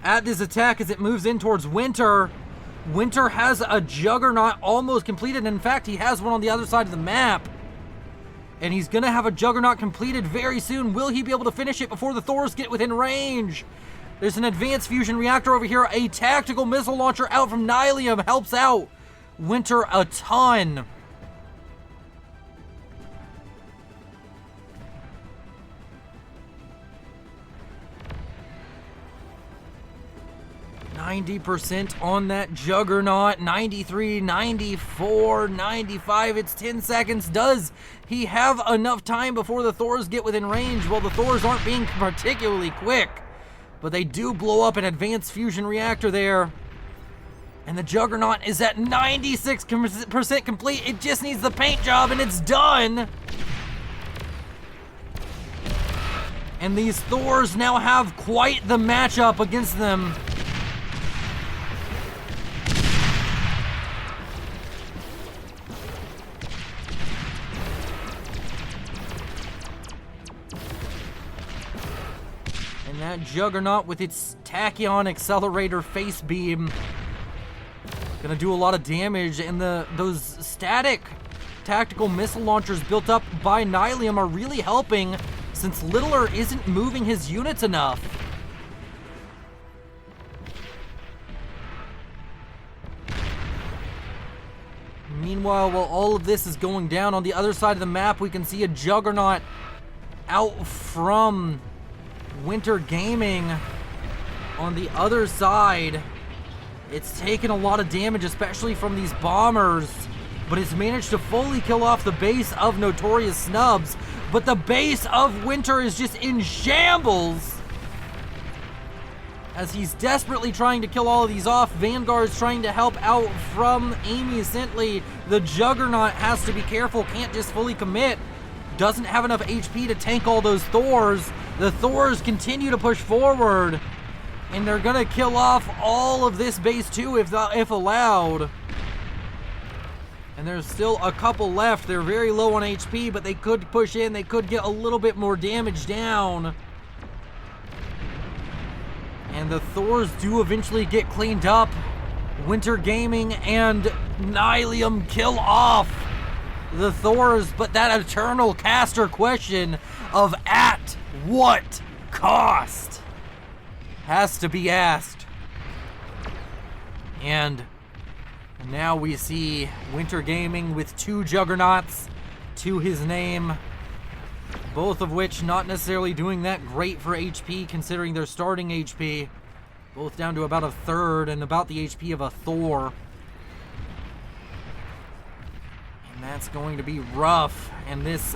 at this attack as it moves in towards Winter. Winter has a Juggernaut almost completed. In fact, he has one on the other side of the map. And he's going to have a Juggernaut completed very soon. Will he be able to finish it before the Thors get within range? There's an advanced fusion reactor over here. A tactical missile launcher out from Nylium helps out Winter a ton. %, on that Juggernaut. 93, 94, 95. It's 10 seconds. Does he have enough time before the Thors get within range? Well, the Thors aren't being particularly quick, but they do blow up an advanced fusion reactor there. And the Juggernaut is at 96% complete. It just needs the paint job and it's done. And these Thors now have quite the matchup against them. And that Juggernaut with its Tachyon Accelerator face beam gonna do a lot of damage, and those static tactical missile launchers built up by Nylium are really helping since Littler isn't moving his units enough. Meanwhile, while all of this is going down, on the other side of the map, we can see a Juggernaut out from Winter Gaming on the other side. It's taken a lot of damage, especially from these bombers, but it's managed to fully kill off the base of Notorious Snubs. But the base of Winter is just in shambles as he's desperately trying to kill all of these off. Vanguard's trying to help out from Amy Sintley. The Juggernaut has to be careful, can't just fully commit. Doesn't have enough HP to tank all those Thors. The Thors continue to push forward, and they're gonna kill off all of this base too if allowed. And there's still a couple left. They're very low on HP, but they could push in. They could get a little bit more damage down. And the Thors do eventually get cleaned up. Winter Gaming and Nylium kill off the Thors, but that eternal caster question of at what cost has to be asked. And now we see Winter Gaming with 2 Juggernauts to his name, both of which not necessarily doing that great for HP considering their starting HP. Both down to about a third and about the HP of a Thor. And that's going to be rough. And this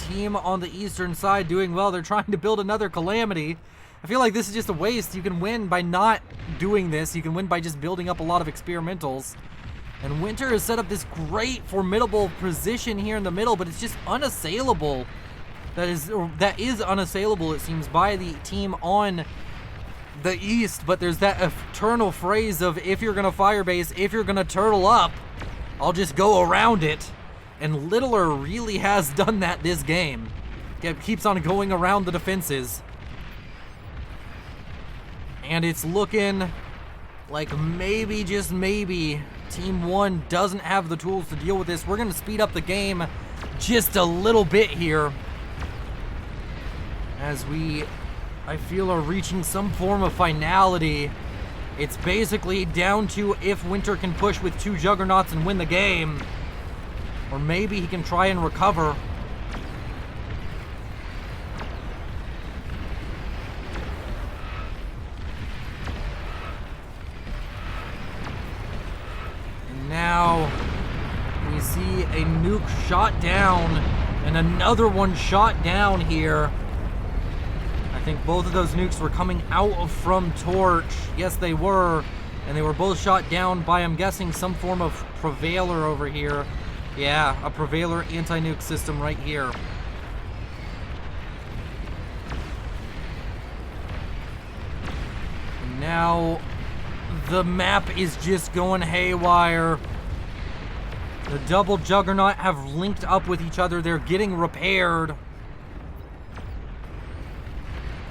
team on the eastern side doing well. They're trying to build another Calamity. I feel like this is just a waste. You can win by not doing this. You can win by just building up a lot of experimentals. And Winter has set up this great, formidable position here in the middle, but it's just unassailable. That is unassailable, it seems, by the team on the east. But there's that eternal phrase of, if you're gonna firebase, if you're gonna turtle up, I'll just go around it. And Littler really has done that this game. It keeps on going around the defenses. And it's looking like maybe, just maybe, Team 1 doesn't have the tools to deal with this. We're gonna speed up the game just a little bit here, as we, I feel, are reaching some form of finality. It's basically down to if Winter can push with 2 Juggernauts and win the game, or maybe he can try and recover. And now we see a nuke shot down and another one shot down here. I think both of those nukes were coming out from Torch. Yes, they were. And they were both shot down by, I'm guessing, some form of Prevailer over here. Yeah, a Prevailer anti-nuke system right here. And now the map is just going haywire. The double Juggernaut have linked up with each other. They're getting repaired.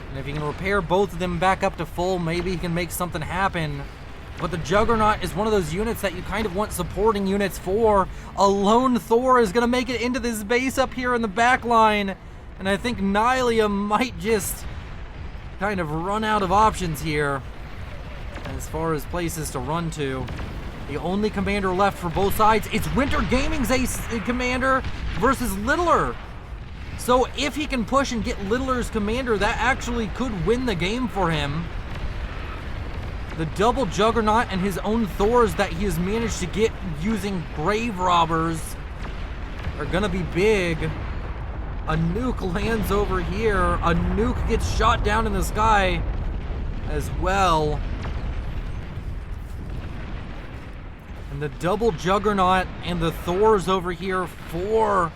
And if he can repair both of them back up to full, maybe he can make something happen. But the Juggernaut is one of those units that you kind of want supporting units for. A lone Thor is going to make it into this base up here in the back line. And I think Nylium might just kind of run out of options here as far as places to run to. The only commander left for both sides, it's Winter Gaming's ace commander versus Littler. So if he can push and get Littler's commander, that actually could win the game for him. The double Juggernaut and his own Thors that he has managed to get using Grave Robbers are gonna be big. A nuke lands over here. A nuke gets shot down in the sky as well. And the double Juggernaut and the Thors over here for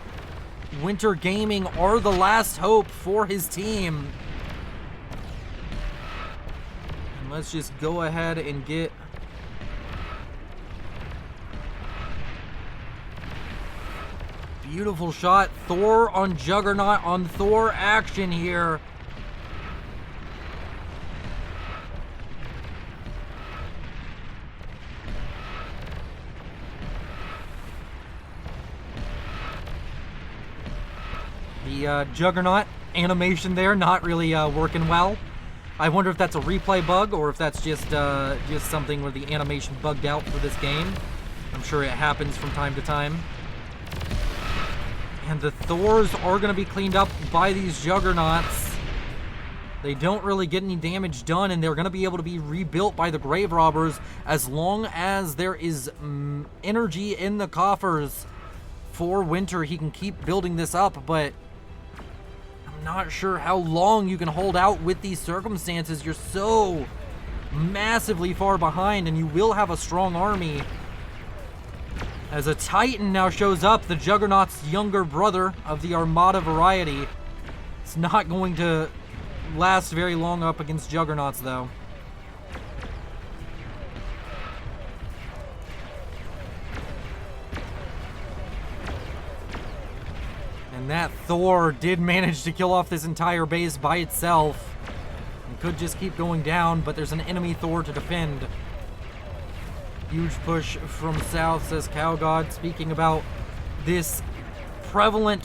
Winter Gaming are the last hope for his team. And let's just go ahead and get beautiful shot. Thor on Juggernaut on Thor action here. The Juggernaut animation there not really working well. I wonder if that's a replay bug or if that's just something where the animation bugged out for this game. I'm sure it happens from time to time. And the Thors are going to be cleaned up by these Juggernauts. They don't really get any damage done, and they're going to be able to be rebuilt by the Grave Robbers as long as there is energy in the coffers for Winter. He can keep building this up, but I'm not sure how long you can hold out with these circumstances. You're so massively far behind, and you will have a strong army. As a Titan now shows up, the Juggernaut's younger brother of the Armada variety. It's not going to last very long up against Juggernauts, though. And that Thor did manage to kill off this entire base by itself. It could just keep going down, but there's an enemy Thor to defend. Huge push from south, says Cowgod, speaking about this prevalent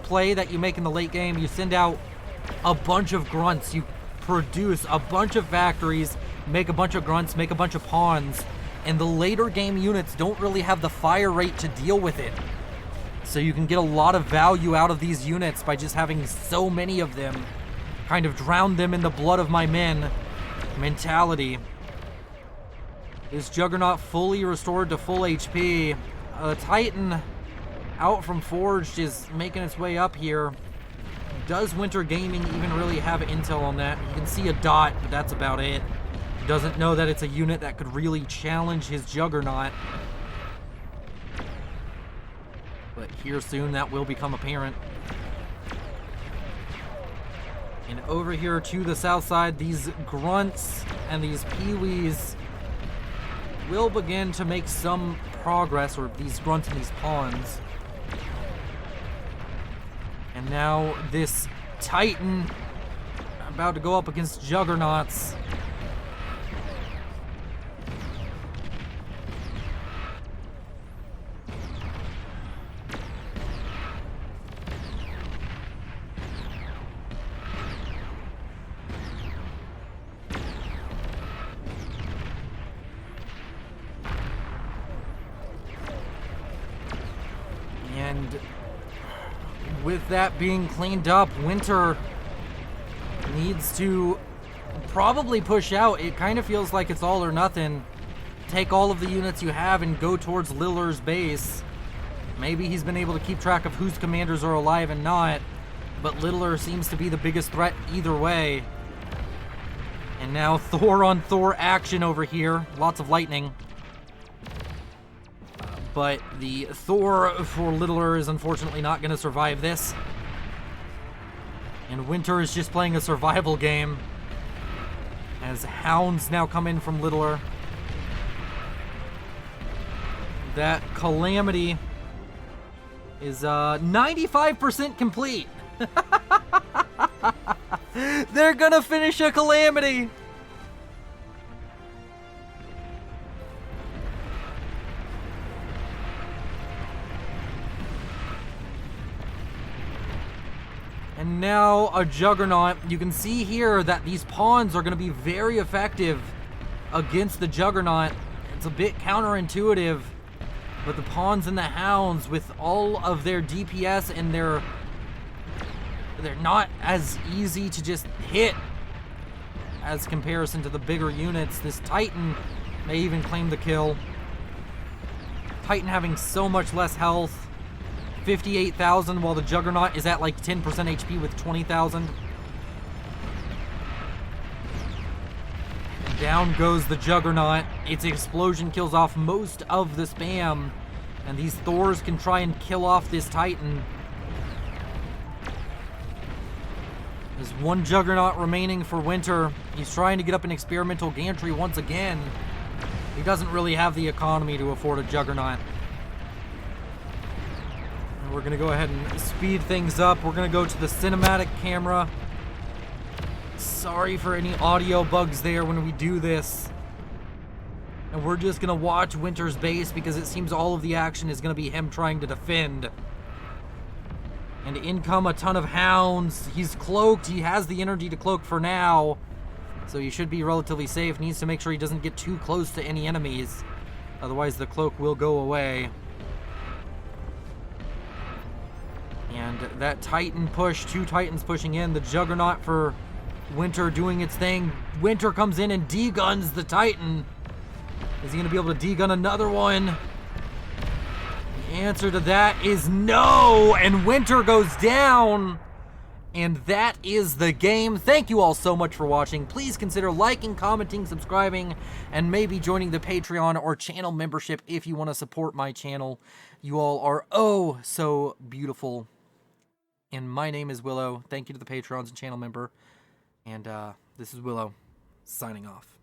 play that you make in the late game. You send out a bunch of grunts, you produce a bunch of factories, make a bunch of grunts, make a bunch of pawns, and the later game units don't really have the fire rate to deal with it. So you can get a lot of value out of these units by just having so many of them. Kind of drown them in the blood of my men mentality. Is Juggernaut fully restored to full HP? Titan out from Forged is making its way up here. Does Winter Gaming even really have intel on that? You can see a dot, but that's about it. Doesn't know that it's a unit that could really challenge his Juggernaut. But here soon that will become apparent. And over here to the south side, these grunts and these peewees will begin to make some progress, or these grunts and these pawns. And now this Titan about to go up against Juggernauts. And with that being cleaned up, Winter needs to probably push out. It kind of feels like it's all or nothing. Take all of the units you have and go towards Liller's base. Maybe he's been able to keep track of whose commanders are alive and not, but Littler seems to be the biggest threat either way. And now Thor on Thor action over here. Lots of lightning. But the Thor for Littler is unfortunately not going to survive this. And Winter is just playing a survival game as hounds now come in from Littler. That Calamity is 95% complete. They're going to finish a Calamity. And now a Juggernaut. You can see here that these pawns are going to be very effective against the Juggernaut. It's a bit counterintuitive, but the pawns and the hounds with all of their DPS and they're not as easy to just hit as comparison to the bigger units. This Titan may even claim the kill. Titan having so much less health. 58,000 while the Juggernaut is at like 10% HP with 20,000. Down goes the Juggernaut. Its explosion kills off most of the spam. And these Thors can try and kill off this Titan. There's one Juggernaut remaining for Winter. He's trying to get up an experimental gantry once again. He doesn't really have the economy to afford a Juggernaut. We're going to go ahead and speed things up. We're going to go to the cinematic camera. Sorry for any audio bugs there when we do this. And we're just going to watch Winter's base because it seems all of the action is going to be him trying to defend. And in come a ton of hounds. He's cloaked. He has the energy to cloak for now. So he should be relatively safe. Needs to make sure he doesn't get too close to any enemies. Otherwise the cloak will go away. And that Titan push, 2 Titans pushing in. The Juggernaut for Winter doing its thing. Winter comes in and D-guns the Titan. Is he going to be able to D-gun another one? The answer to that is no! And Winter goes down! And that is the game. Thank you all so much for watching. Please consider liking, commenting, subscribing, and maybe joining the Patreon or channel membership if you want to support my channel. You all are oh so beautiful. And my name is Willow. Thank you to the Patrons and channel member. And this is Willow, signing off.